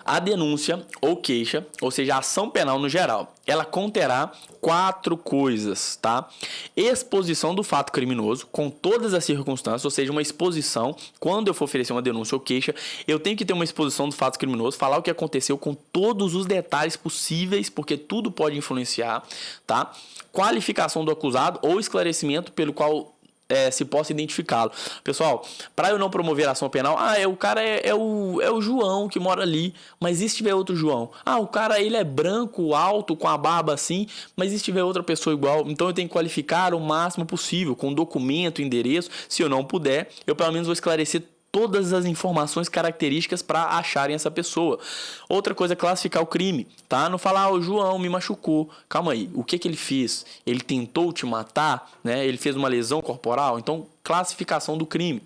A denúncia ou queixa, ou seja, a ação penal no geral, ela conterá 4 coisas, tá? Exposição do fato criminoso com todas as circunstâncias, ou seja, uma exposição. Quando eu for oferecer uma denúncia ou queixa, eu tenho que ter uma exposição do fato criminoso, falar o que aconteceu com todos os detalhes possíveis, porque tudo pode influenciar, tá? Qualificação do acusado ou esclarecimento pelo qual se possa identificá-lo. Pessoal, para eu não promover ação penal, o cara é o João que mora ali, mas e se tiver outro João? O cara ele é branco, alto, com a barba assim, mas e se tiver outra pessoa igual? Então eu tenho que qualificar o máximo possível, com documento, endereço. Se eu não puder, eu pelo menos vou esclarecer todas as informações características para acharem essa pessoa. Outra coisa é classificar o crime, tá? Não falar, o João me machucou. Calma aí, o que ele fez? Ele tentou te matar, né? Ele fez uma lesão corporal? Então, classificação do crime.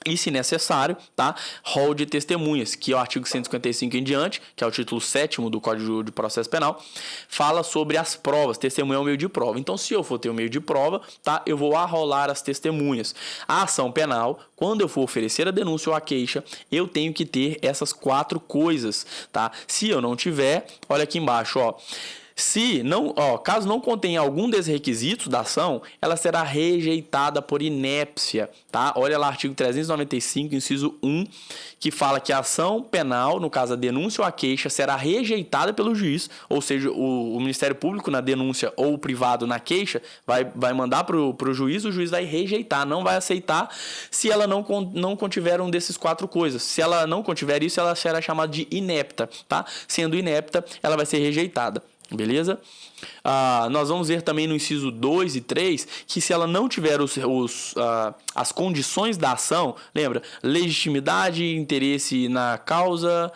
E, se necessário, tá? Rol de testemunhas, que é o artigo 155 em diante, que é o título 7º do Código de Processo Penal, fala sobre as provas. Testemunha é o meio de prova. Então, se eu for ter o meio de prova, tá? Eu vou arrolar as testemunhas. A ação penal, quando eu for oferecer a denúncia ou a queixa, eu tenho que ter essas 4 coisas, tá? Se eu não tiver, olha aqui embaixo, ó. Caso não contenha algum desses requisitos da ação, ela será rejeitada por inépcia, tá? Olha lá, artigo 395, inciso 1, que fala que a ação penal, no caso a denúncia ou a queixa, será rejeitada pelo juiz, ou seja, o Ministério Público na denúncia ou o privado na queixa vai mandar para o juiz, o juiz vai rejeitar, não vai aceitar se ela não contiver um desses 4 coisas. Se ela não contiver isso, ela será chamada de inepta, tá? Sendo inepta, ela vai ser rejeitada. Beleza? Nós vamos ver também no inciso 2 e 3 que se ela não tiver as condições da ação, lembra? Legitimidade, interesse na causa,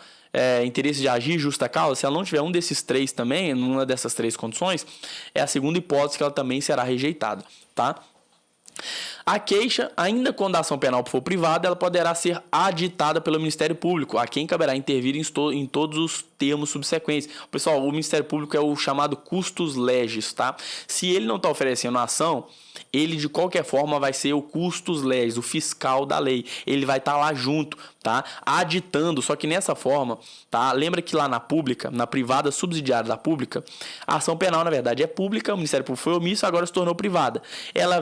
interesse de agir justa causa, se ela não tiver um desses 3 também, uma dessas 3 condições, é a segunda hipótese que ela também será rejeitada, tá? A queixa, ainda quando a ação penal for privada, ela poderá ser aditada pelo Ministério Público, a quem caberá intervir em todos os termos subsequentes. Pessoal, o Ministério Público é o chamado custos legis, tá? Se ele não está oferecendo a ação, ele de qualquer forma vai ser o custos legis, o fiscal da lei. Ele vai estar lá junto, tá? Aditando, só que nessa forma, tá? Lembra que lá na pública, na privada subsidiária da pública, a ação penal na verdade é pública, o Ministério Público foi omisso, agora se tornou privada. Ela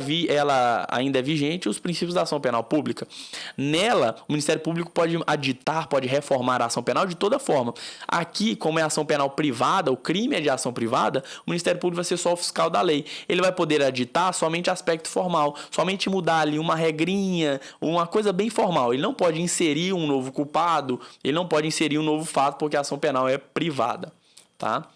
ainda é vigente os princípios da ação penal pública. Nela, o Ministério Público pode aditar, pode reformar a ação penal de toda forma. Aqui, como é ação penal privada, o crime é de ação privada, o Ministério Público vai ser só o fiscal da lei. Ele vai poder aditar somente aspecto formal, somente mudar ali uma regrinha, uma coisa bem formal. Ele não pode inserir um novo culpado, ele não pode inserir um novo fato, porque a ação penal é privada, tá?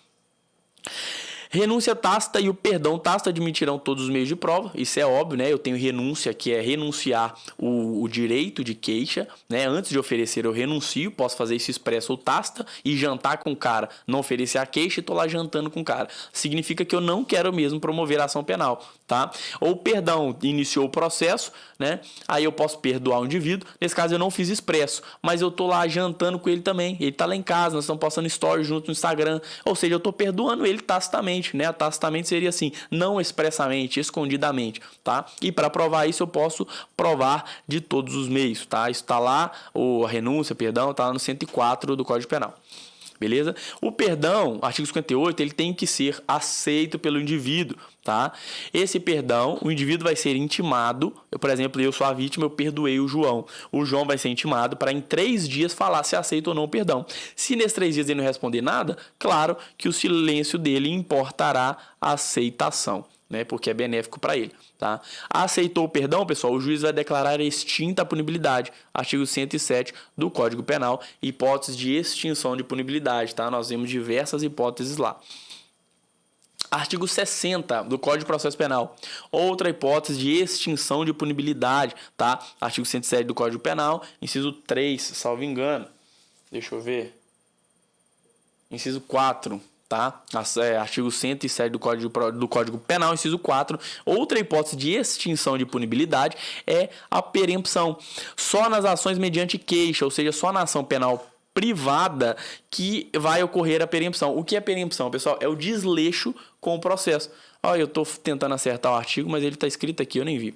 Renúncia tácita e o perdão tácito admitirão todos os meios de prova, isso é óbvio, né? Eu tenho renúncia, que é renunciar o direito de queixa, né? Antes de oferecer, eu renuncio, posso fazer isso expresso ou tácita, e jantar com o cara, não oferecer a queixa e tô lá jantando com o cara. Significa que eu não quero mesmo promover a ação penal, tá? Ou perdão, iniciou o processo, né? Aí eu posso perdoar o indivíduo, nesse caso eu não fiz expresso, mas eu tô lá jantando com ele também, ele tá lá em casa, nós estamos postando stories junto no Instagram, ou seja, eu tô perdoando ele tacitamente, né? Tacitamente seria assim, não expressamente, escondidamente, tá? E para provar isso eu posso provar de todos os meios, tá? Isso tá lá, a renúncia, perdão, tá lá no 104 do Código Penal. Beleza? O perdão, artigo 58, ele tem que ser aceito pelo indivíduo, tá? Esse perdão, o indivíduo vai ser intimado, por exemplo, eu sou a vítima, eu perdoei o João. O João vai ser intimado para em 3 dias falar se aceita ou não o perdão. Se nesses 3 dias ele não responder nada, claro que o silêncio dele importará a aceitação, né? Porque é benéfico para ele, tá? Aceitou o perdão, pessoal, o juiz vai declarar extinta a punibilidade, artigo 107 do Código Penal, hipótese de extinção de punibilidade, tá? Nós vemos diversas hipóteses lá. Artigo 60 do Código de Processo Penal, outra hipótese de extinção de punibilidade, tá? Artigo 107 do Código Penal, inciso 3, salvo engano. Deixa eu ver. Inciso 4. Tá? Artigo 107 do Código Penal, inciso 4. Outra hipótese de extinção de punibilidade é a perempção. Só nas ações mediante queixa, ou seja, só na ação penal privada que vai ocorrer a perempção. O que é perempção, pessoal? É o desleixo com o processo. Olha, eu estou tentando acertar o artigo, mas ele está escrito aqui, eu nem vi.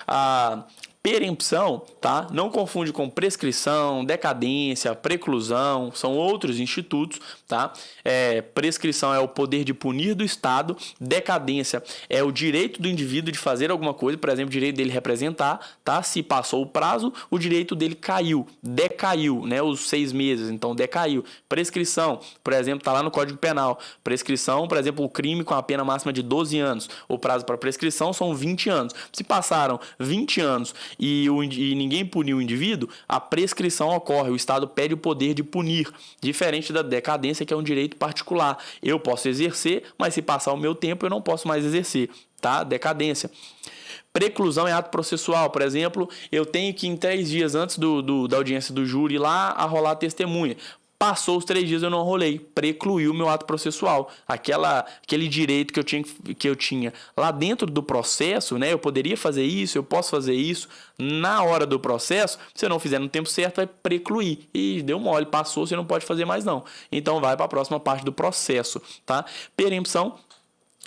A perempção, tá? Não confunde com prescrição, decadência, preclusão, são outros institutos, tá? Prescrição é o poder de punir do Estado, decadência é o direito do indivíduo de fazer alguma coisa, por exemplo, o direito dele representar, tá? Se passou o prazo, o direito dele caiu, decaiu, né? Os 6 meses, então decaiu. Prescrição, por exemplo, tá lá no Código Penal. Prescrição, por exemplo, o crime com a pena máxima de 12 anos. O prazo para prescrição são 20 anos. Se passaram 20 anos e ninguém puniu o indivíduo, a prescrição ocorre, o Estado pede o poder de punir, diferente da decadência, que é um direito particular. Eu posso exercer, mas se passar o meu tempo, eu não posso mais exercer, tá? Decadência. Preclusão é ato processual, por exemplo, eu tenho que em 3 dias antes da audiência do júri ir lá arrolar a testemunha. Passou os 3 dias, eu não rolei, precluiu o meu ato processual. Aquele direito que eu tinha lá dentro do processo, né? Eu poderia fazer isso, eu posso fazer isso. Na hora do processo, se eu não fizer no tempo certo, vai precluir. E deu mole, passou, você não pode fazer mais não. Então vai para a próxima parte do processo, tá? Perempção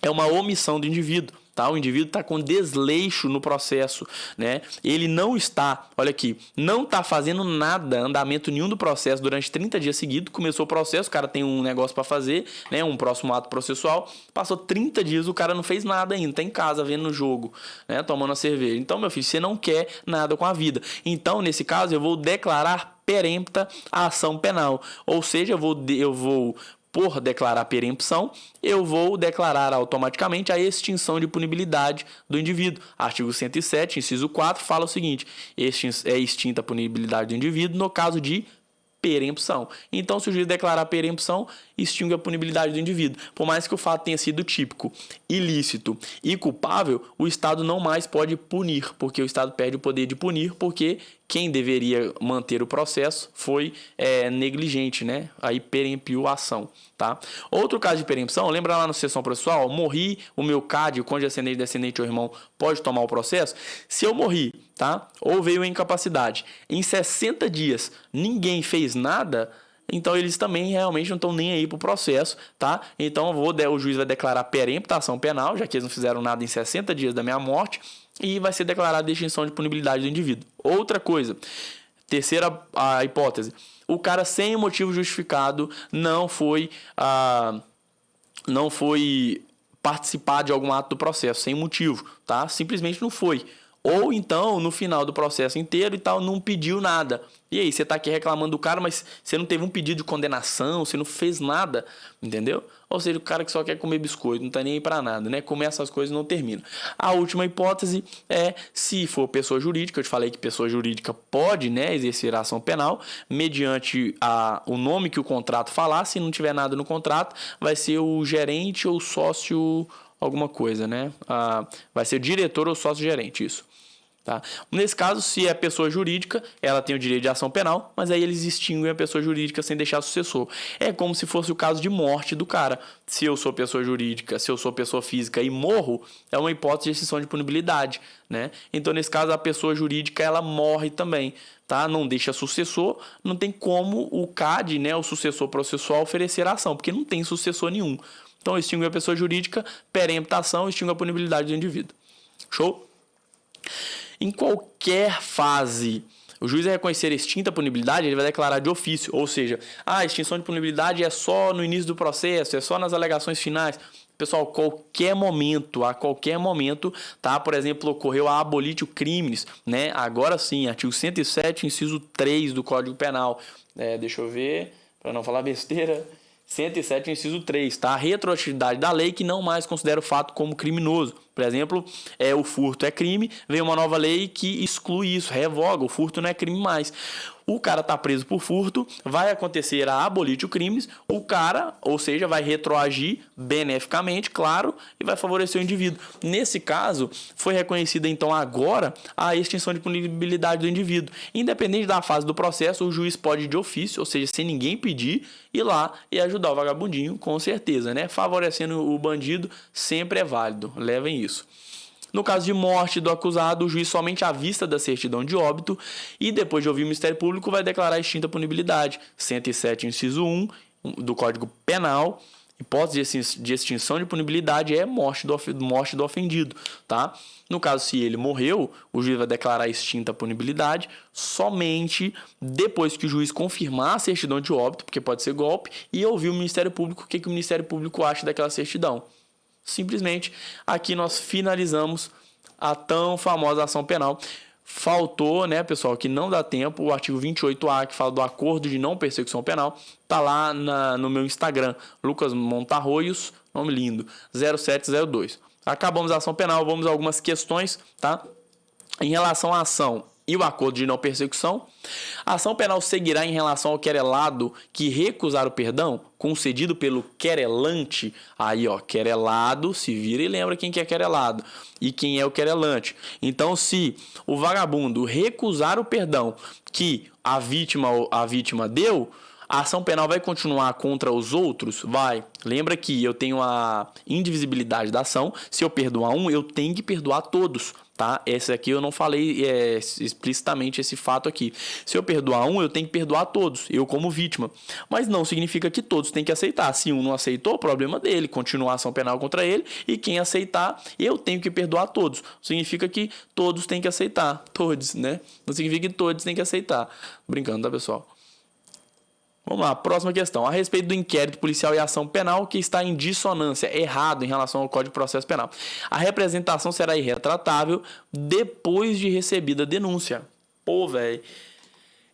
é uma omissão do indivíduo. Tá? O indivíduo está com desleixo no processo, né? Ele não está, olha aqui, não está fazendo nada, andamento nenhum do processo durante 30 dias seguidos. Começou o processo, o cara tem um negócio para fazer, né? Um próximo ato processual. Passou 30 dias, o cara não fez nada ainda, está em casa vendo o jogo, né? Tomando a cerveja. Então, meu filho, você não quer nada com a vida. Então, nesse caso, eu vou declarar perempta a ação penal. Ou seja, eu vou por declarar perempção, eu vou declarar automaticamente a extinção de punibilidade do indivíduo. Artigo 107, inciso 4, fala o seguinte: é extinta a punibilidade do indivíduo no caso de perempção. Então, se o juiz declarar perempção, extingue a punibilidade do indivíduo. Por mais que o fato tenha sido típico, ilícito e culpável, o Estado não mais pode punir, porque o Estado perde o poder de punir, porque quem deveria manter o processo foi negligente, né? Aí perempiu a ação, tá? Outro caso de perempção, lembra lá na sessão processual, morri, o meu CAD, o cônjuge ascendente, descendente ou irmão, pode tomar o processo? Se eu morri, tá? Ou veio incapacidade, em 60 dias ninguém fez nada, então eles também realmente não estão nem aí pro processo, tá? Então o juiz vai declarar perempta a ação penal, já que eles não fizeram nada em 60 dias da minha morte, e vai ser declarada a extinção de punibilidade do indivíduo. Outra coisa, terceira a hipótese, o cara sem motivo justificado não foi participar de algum ato do processo, sem motivo, tá? Simplesmente não foi. Ou então, no final do processo inteiro e tal, não pediu nada. E aí, você tá aqui reclamando do cara, mas você não teve um pedido de condenação, você não fez nada, entendeu? Ou seja, o cara que só quer comer biscoito, não tá nem aí pra nada, né? Comer essas coisas e não termina. A última hipótese é se for pessoa jurídica. Eu te falei que pessoa jurídica pode, né, exercer a ação penal mediante o nome que o contrato falar. Se não tiver nada no contrato, vai ser o gerente ou sócio alguma coisa, né? Vai ser diretor ou sócio-gerente, isso. Tá? Nesse caso, se é pessoa jurídica, ela tem o direito de ação penal, mas aí eles extinguem a pessoa jurídica sem deixar sucessor. É como se fosse o caso de morte do cara. Se eu sou pessoa jurídica, se eu sou pessoa física e morro, é uma hipótese de extinção de punibilidade, né? Então, nesse caso, a pessoa jurídica ela morre também, tá? Não deixa sucessor, não tem como o CAD, né, o sucessor processual, oferecer a ação, porque não tem sucessor nenhum. Então, extingue a pessoa jurídica, peremptação, extingue a punibilidade do indivíduo. Show? Em qualquer fase, o juiz vai reconhecer extinta a punibilidade, ele vai declarar de ofício, ou seja, a extinção de punibilidade é só no início do processo, é só nas alegações finais. Pessoal, a qualquer momento, tá? Por exemplo, ocorreu a abolitio crimes, né? Agora sim, artigo 107, inciso 3 do Código Penal. Deixa eu ver, para não falar besteira. 107, inciso 3, tá? A retroatividade da lei que não mais considera o fato como criminoso. Por exemplo, o furto é crime, vem uma nova lei que exclui isso, revoga, o furto não é crime mais. O cara está preso por furto, vai acontecer a abolitio crimes, o cara, ou seja, vai retroagir beneficamente, claro, e vai favorecer o indivíduo. Nesse caso, foi reconhecida então agora a extinção de punibilidade do indivíduo. Independente da fase do processo, o juiz pode de ofício, ou seja, sem ninguém pedir, ir lá e ajudar o vagabundinho, com certeza, né? Favorecendo o bandido sempre é válido, levem isso. No caso de morte do acusado, o juiz somente à vista da certidão de óbito e depois de ouvir o Ministério Público vai declarar extinta a punibilidade. 107, inciso 1 do Código Penal, hipótese de extinção de punibilidade é morte do ofendido, tá? No caso, se ele morreu, o juiz vai declarar extinta a punibilidade somente depois que o juiz confirmar a certidão de óbito, porque pode ser golpe, e ouvir o Ministério Público, o que o Ministério Público acha daquela certidão. Simplesmente, aqui nós finalizamos a tão famosa ação penal. Faltou, né, pessoal, que não dá tempo, o artigo 28A, que fala do acordo de não persecução penal, tá lá no meu Instagram, Lucas Montarroios, nome lindo, 0702. Acabamos a ação penal, vamos a algumas questões, tá? Em relação à ação e o acordo de não persecução, a ação penal seguirá em relação ao querelado que recusar o perdão concedido pelo querelante. Aí, ó, querelado, se vira e lembra quem que é querelado e quem é o querelante. Então, se o vagabundo recusar o perdão que a vítima deu, a ação penal vai continuar contra os outros? Vai. Lembra que eu tenho a indivisibilidade da ação. Se eu perdoar um, eu tenho que perdoar todos, tá? Esse aqui eu não falei explicitamente esse fato aqui. Se eu perdoar um, eu tenho que perdoar todos, eu como vítima. Mas não significa que todos têm que aceitar. Se um não aceitou, problema dele, continua a ação penal contra ele. E quem aceitar, eu tenho que perdoar todos. Significa que todos têm que aceitar. Todos, né? Não significa que todos têm que aceitar. Brincando, tá, pessoal? Vamos lá, próxima questão. A respeito do inquérito policial e ação penal que está em dissonância, errado em relação ao Código de Processo Penal. A representação será irretratável depois de recebida a denúncia. Pô, velho.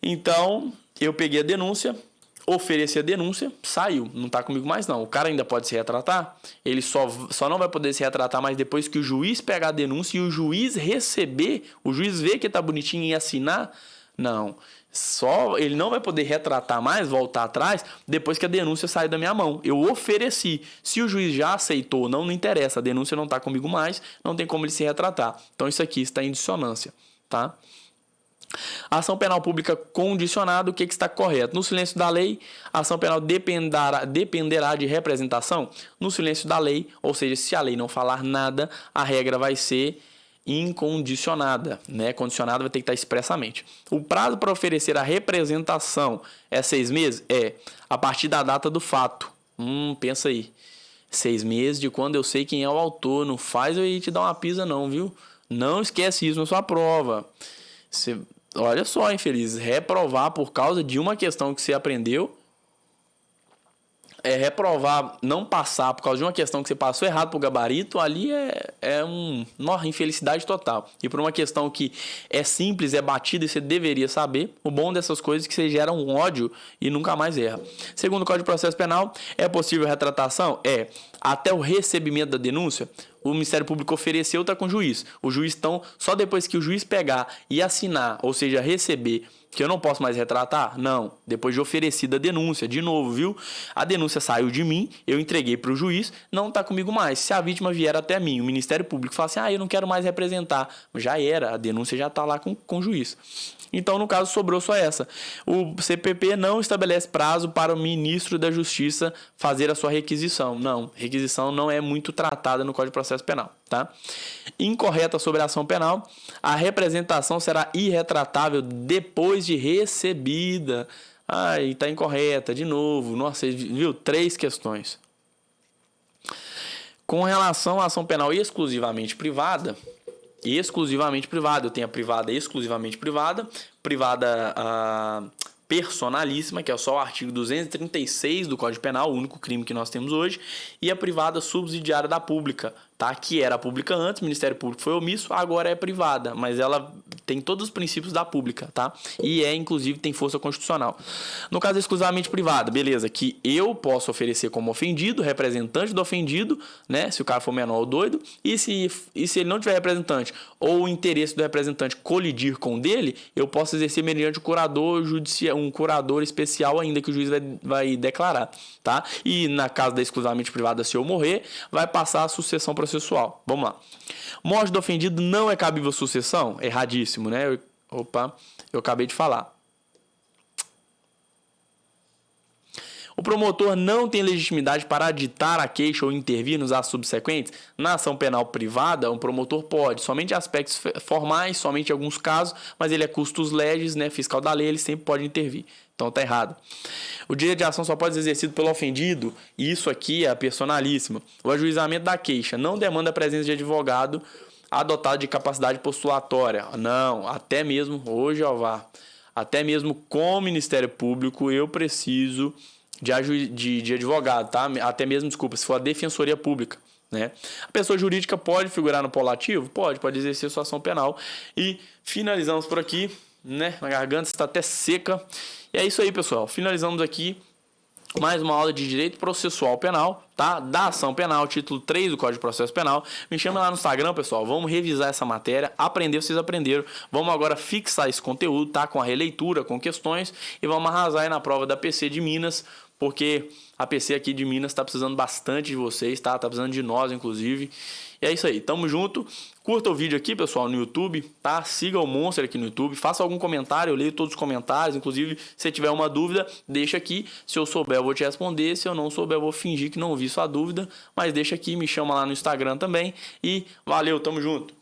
Então, eu peguei a denúncia, ofereci a denúncia, saiu. Não tá comigo mais, não. O cara ainda pode se retratar? Ele só não vai poder se retratar mais depois que o juiz pegar a denúncia e o juiz receber, o juiz ver que tá bonitinho e assinar? Não. Ele não vai poder retratar mais, voltar atrás, depois que a denúncia sair da minha mão. Eu ofereci. Se o juiz já aceitou ou não, não interessa. A denúncia não está comigo mais, não tem como ele se retratar. Então isso aqui está em dissonância, tá? A ação penal pública condicionada, o que está correto? No silêncio da lei, a ação penal dependerá de representação? No silêncio da lei, ou seja, se a lei não falar nada, a regra vai ser incondicionada, né? Condicionada vai ter que estar expressamente. O prazo para oferecer a representação é 6 meses? A partir da data do fato. Pensa aí. 6 meses de quando eu sei quem é o autor. Não faz eu ir te dar uma pisa não, viu? Não esquece isso na sua prova. Olha só, infeliz. Reprovar por causa de uma questão que você aprendeu reprovar, não passar por causa de uma questão que você passou errado pro gabarito, ali uma infelicidade total. E por uma questão que é simples, é batida e você deveria saber, o bom dessas coisas é que você gera um ódio e nunca mais erra. Segundo o Código de Processo Penal, é possível retratação? Até o recebimento da denúncia, o Ministério Público ofereceu, está com o juiz. O juiz, então, só depois que o juiz pegar e assinar, ou seja, receber, que eu não posso mais retratar? Não. Depois de oferecida a denúncia, de novo, viu? A denúncia saiu de mim, eu entreguei para o juiz, não está comigo mais. Se a vítima vier até mim, o Ministério Público fala assim, eu não quero mais representar. Já era, a denúncia já está lá com o juiz. Então, no caso, sobrou só essa. O CPP não estabelece prazo para o ministro da Justiça fazer a sua requisição. Não, requisição não é muito tratada no Código de Processo Penal, tá? Incorreta sobre a ação penal, a representação será irretratável depois de recebida. Tá incorreta, de novo. Nossa, viu? 3 questões. Com relação à ação penal exclusivamente privada, eu tenho a privada exclusivamente privada, personalíssima, que é só o artigo 236 do Código Penal, o único crime que nós temos hoje, e a privada subsidiária da pública, tá? Que era a pública antes, o Ministério Público foi omisso, agora é privada, mas ela tem todos os princípios da pública, tá? E inclusive, tem força constitucional. No caso exclusivamente privada, beleza, que eu posso oferecer como ofendido, representante do ofendido, né? Se o cara for menor ou doido, e se ele não tiver representante, ou o interesse do representante colidir com o dele, eu posso exercer mediante o curador judicial, um curador especial ainda que o juiz vai declarar, tá? E na casa da exclusivamente privada, se eu morrer, vai passar a sucessão processual. Vamos lá. Morte do ofendido não é cabível sucessão? Erradíssimo, né? Eu acabei de falar. O promotor não tem legitimidade para aditar a queixa ou intervir nos atos subsequentes? Na ação penal privada, um promotor pode, somente aspectos formais, somente em alguns casos, mas ele é custos legis, né, fiscal da lei, ele sempre pode intervir. Então tá errado. O direito de ação só pode ser exercido pelo ofendido, e isso aqui é personalíssimo. O ajuizamento da queixa não demanda a presença de advogado adotado de capacidade postulatória. Não, até mesmo, hoje, até mesmo com o Ministério Público, eu preciso de advogado, tá? Até mesmo, desculpa, se for a Defensoria Pública, né? A pessoa jurídica pode figurar no polo ativo? Pode exercer sua ação penal. E finalizamos por aqui, né? A garganta está até seca. E é isso aí, pessoal. Finalizamos aqui mais uma aula de Direito Processual Penal, tá? Da ação penal, título 3 do Código de Processo Penal. Me chama lá no Instagram, pessoal. Vamos revisar essa matéria, aprender, vocês aprenderam. Vamos agora fixar esse conteúdo, tá? Com a releitura, com questões. E vamos arrasar aí na prova da PC de Minas, porque a PC aqui de Minas está precisando bastante de vocês, tá? Tá precisando de nós, inclusive. E é isso aí, tamo junto. Curta o vídeo aqui, pessoal, no YouTube, tá? Siga o Monster aqui no YouTube, faça algum comentário, eu leio todos os comentários. Inclusive, se tiver uma dúvida, deixa aqui. Se eu souber, eu vou te responder. Se eu não souber, eu vou fingir que não ouvi sua dúvida. Mas deixa aqui, me chama lá no Instagram também. E valeu, tamo junto.